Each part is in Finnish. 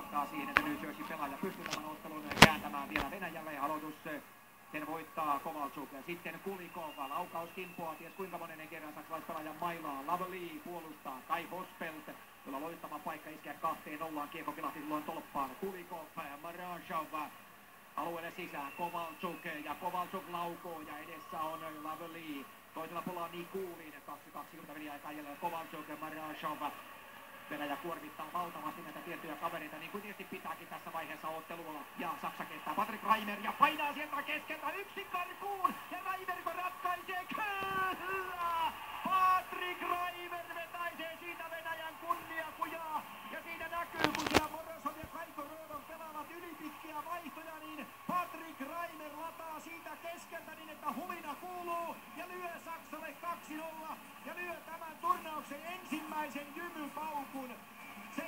luottaa siihen, että New Jersey pelaaja pystyy tämän ottelun kääntämään vielä Venäjälle. Aloitus sen voittaa Kovalchuk ja sitten Kulikov. Laukaus kimpoaa, ties kuinka monen kerran saksalaispelaajan mailaa. Lavely puolustaa Kai Vospelt, jolla loistava paikka iskeä 2-0. Kiekko kilahti silloin tolppaan. Kulikov, Marashov alueelle sisään. Kovalchuk ja Kovalchuk laukoo ja edessä on Lavely. Toisella puolella Nikulin, 2.20 väliaikaa jäljellä Kovalchuk ja Marashov. Venäjä kuormittaa valtavasti näitä tiettyjä kavereita, niin kuin tietysti pitääkin tässä vaiheessa ottelua. Ja Saksa kestää Patrick Reimer ja painaa sieltä keskeltä yksin karkuun. Ja Reimer ratkaisee, kyllä! Patrick Reimer vetäisee siitä Venäjän kunniakujaa. Ja siinä näkyy, kun siellä Morozov ja Kaiko Rodon pelaavat ylipitkiä vaihtoja, niin Patrick Reimer lataa siitä keskeltä niin, että humina kuuluu. Ja lyö Saksalle 2-0. Ja lyö tämän turnauksen ensimmäisen jymypaukun. 17.53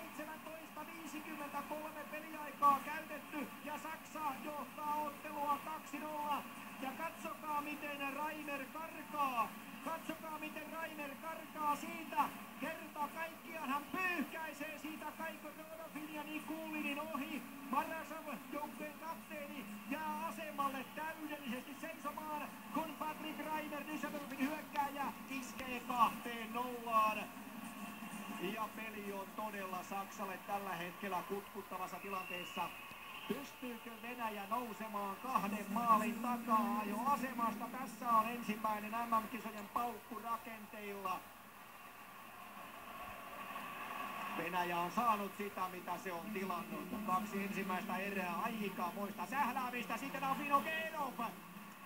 peliaikaa käytetty ja Saksa johtaa ottelua 2-0. Ja katsokaa miten Reimer karkaa. Katsokaa miten Reimer karkaa siitä. Kerta kaikkiaan hän pyyhkäisee siitä Kaiko Rodofin ja Nikulinin ohi. Marashov, joukkueen kapteeni, jää asemalle täydellisesti seisomaan, kun Patrick Reimer, Düsseldorfin hyökkääjä, iskee 2-0. Ja peli on todella Saksalle tällä hetkellä kutkuttavassa tilanteessa. Pystyykö Venäjä nousemaan 2 maalin takaa jo asemasta? Tässä on ensimmäinen MM-kisojen paukku rakenteilla. Venäjä on saanut sitä, mitä se on tilannut. 2 ensimmäistä erää, aikamoista sähläämistä. Sitten on Vinogenov.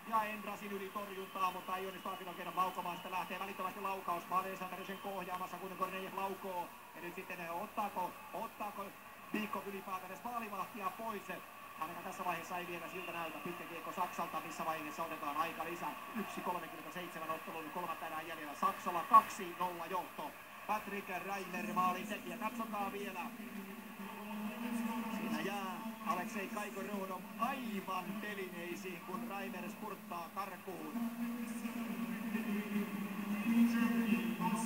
Ja Endrasin yli torjuntaa, mutta ei onnistu Vinogenov laukomaan. Sitten lähtee välittömästi laukaus. Madesander sen kohjaamassa, kun Kornejev laukoo. Ja nyt sitten ottaako Viikko ylipäätään edes maalivahtia pois. Ainakaan tässä vaiheessa ei vielä siltä näytä. Pitkä kiekko Saksalta, missä vaiheessa otetaan aika lisää. 1.37 ottelun 3 erää jäljellä. Saksalla 2-0 johto. Patrick Reimer maalin tekijä. Katsokaa vielä. Siinä jää Aleksei Kaiko Rodov aivan telineisiin, kun Reimer spurttaa karkuun.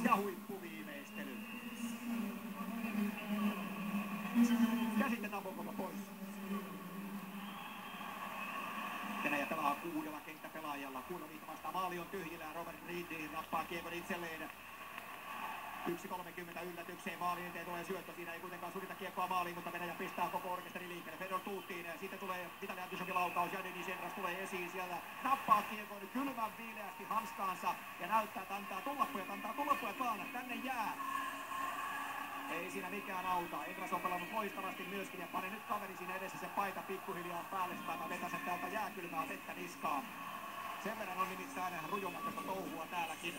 Ja huippuviimeistely. Ja sitten Nabokova pois. Venäjä pelaa 6 kenttäpelaajalla. 6 vastaan maali on tyhjillä ja Robert Reed nappaa kiekon itselleen. 1.30 yllätykseen maalin eteen tulee syöttö. Siinä ei kuitenkaan surita kiekkoa maaliin, mutta Venäjä pistää koko orkesteri liikkeelle. Fedor Tuutiin. Sitten tulee Vitali Antyshevin laukaus ja Denis Endras tulee esiin sieltä. Nappaa kiekon kylmän viileästi hanskaansa ja näyttää, että antaa tullapujat vaan. Tänne jää. Ei siinä mikään auta. Endras on pelannut loistavasti myöskin ja pane nyt kaveri siinä edessä se paita pikkuhiljaa päälle. Mä vetäsen täältä jääkylmää vettä niskaan. Sen verran on nimittäin rujomakoista touhua täälläkin.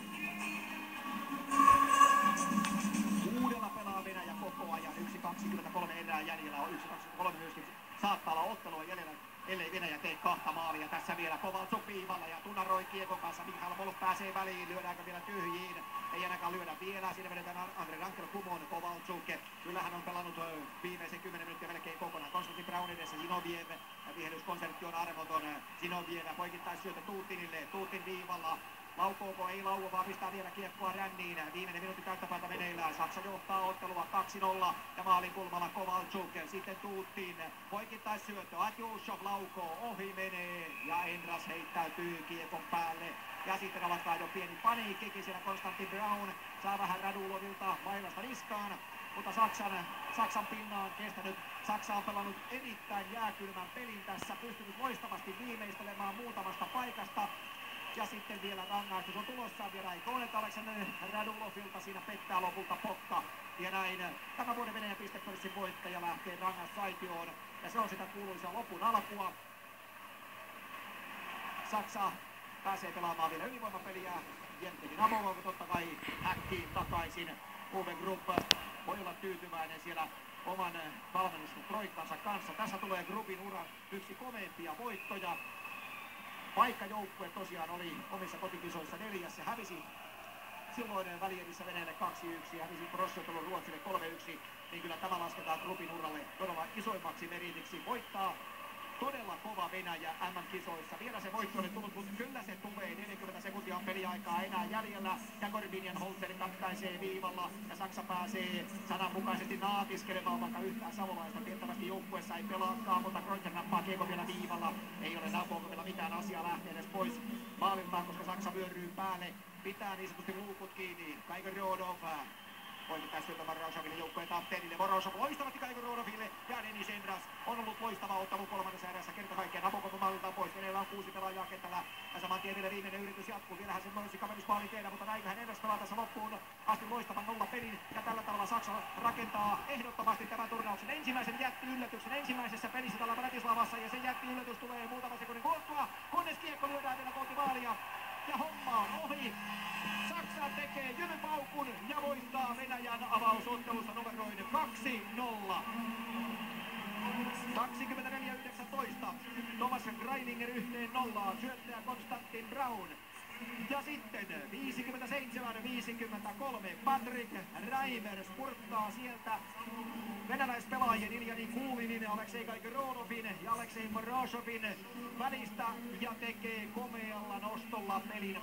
6 pelaa Venäjä koko ajan. 1.23 erää jäljellä on 1.23 myöskin. Saattaa olla ottelua jäljellä, ellei Venäjä tee 2 maalia. Tässä vielä Kovalchuk viivalla ja tunaroi kiekon kanssa. Mihail Molov pääsee väliin. Lyödäänkö vielä tyhjiin? Ei ainakaan lyödä vielä. Siinä vedetään Andre Rankel kumon Kovalchuk. Kyllä hän on pelannut viimeisen 10 minuuttia melkein kokonaan. Konstantin Braun edessä Zinoviev. Ja vihelyskonsertti on armoton. Zinoviev poikittais syötä Tuutinille. Tuutin viivalla. Laukooko ei laua, vaan pistää vielä kiekkoa ränniin. Viimeinen minuutti täyttäpäätä meneillään. Saksa johtaa ottelua 2-0 ja maalin kulmalla Kovalchuk. Sitten Tuutin poikittais syöttö. Atjushov laukoo, ohi menee ja Endras heittäytyy kiekon päälle. Ja sitten alkaa jo pieni paniikkikin siellä. Konstantin Braun saa vähän Radulovilta mailasta niskaan. Mutta Saksan pinna on kestänyt. Saksa on pelannut erittäin jääkylmän pelin tässä. Pystynyt loistavasti viimeistelemään muutamasta paikasta. Ja sitten vielä rangaistus on tulossa. Vielä ei koeta Aleksander Radulovilta. Siinä pettää lopulta Pokka. Ja näin tämän vuoden Venäjän pistepörssin voittaja lähtee rangaistusaitioon. Ja se on sitä kuuluisaa lopun alkua. Saksa pääsee pelaamaan vielä ylivoimapeliä. Jevgeni Nabokov totta kai häkkiin takaisin. Uwe Grupp voi olla tyytyväinen siellä oman valmennustroikkansa kanssa. Tässä tulee Gruppin uran yksi komeimpia voittoja. Vaikka joukkue tosiaan oli omissa kotikisoissa 4. ja hävisi silloin välierissä Venäjälle 2-1 ja hävisi prossiottelun Ruotsille 3-1, niin kyllä tämä lasketaan Gruppin uralle todella isoimmaksi meritiksi. Voittaa todella kova Venäjä MM-kisoissa. Vielä se voitto oli tullut, mutta kyllä se tulee. 40 sekuntia on peliaikaa enää jäljellä. Ja Korbinian Holzer katkaisee viivalla. Ja Saksa pääsee sananmukaisesti naatiskelemaan, vaikka yhtään savolaista tiettävästi joukkueessa ei pelaakaan. Mutta Kreuzer nappaa kiekon vielä viivalla. Ei ole Napokovilla mitään asiaa lähteä edes pois maaliltaan, koska Saksa vyöryy päälle. Pitää niin sanotusti luukut kiinni. Kaigorodov poikittaa syötä Vorozoville joukkueen kapteenille. Vorozov loistavasti Kaigorodoville ja Denis Endras on ollut loistava ottelu kolmannessa erässä. Kerta kaikkiaan Nabokov maaliltaan pois. Venäjällä on 6 pelaajaa kentällä. Ja saman tien vielä viimeinen yritys jatkuu. Vielähän se voisi kaverismaali tehdä, mutta näinköhän Endras pelaa tässä loppuun asti loistavan 0 pelin. Ja tällä tavalla Saksa rakentaa ehdottomasti tämän turnauksen ensimmäisen jättiyllätyksen ensimmäisessä pelissä tällä Bratislavassa. Ja se jättiyllätys tulee muutaman sekunnin kuluttua, kunnes kiekko lyödään vielä kohti maalia. Ja homma on ohi. Saksa tekee jyrypaukun ja voittaa Venäjän avausottelussa numeroin 2-0. 24-19. Thomas Greilinger 1-0. Syöttäjä Konstantin Braun. Ja sitten 57-53. Patrick Reimer spurttaa sieltä venäläispelaajien Iljani Kulinin, Aleksei Kaigorodovin ja Aleksei Vorozovin välistä ja tekee komealla nostolla pelin 2-0.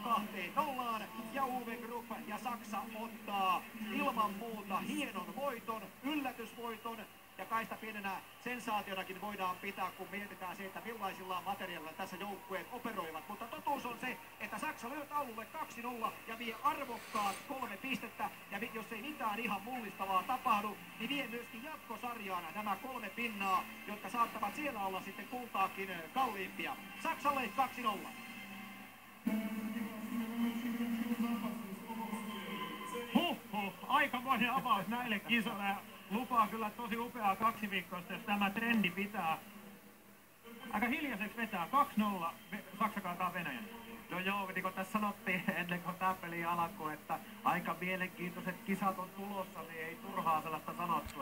Ja Uwe Grupp ja Saksa ottaa ilman muuta hienon voiton, yllätysvoiton. Ja kai sitä pienenä sensaationakin voidaan pitää, kun mietitään se, että millaisilla materiaalilla tässä joukkueet operoivat. Mutta totuus on se, että Saksa lyö taululle 2-0 ja vie arvokkaat 3 pistettä. Ja jos ei mitään ihan mullistavaa tapahdu, niin vie myöskin jatkosarjaan nämä 3 pinnaa, jotka saattavat siellä olla sitten kultaakin kalliimpia. Saksalle 2-0. Aikamoinen avaus näille kisoille. Lupaa kyllä tosi upeaa 2 viikkoista, jos tämä trendi pitää. Aika hiljaiseksi vetää. 2-0. Saksa kaataa Venäjän. No joo, niin kuin tässä sanottiin ennen kuin tämä peli alkoi, että aika mielenkiintoiset kisat on tulossa, niin ei turhaa sellaista sanottu.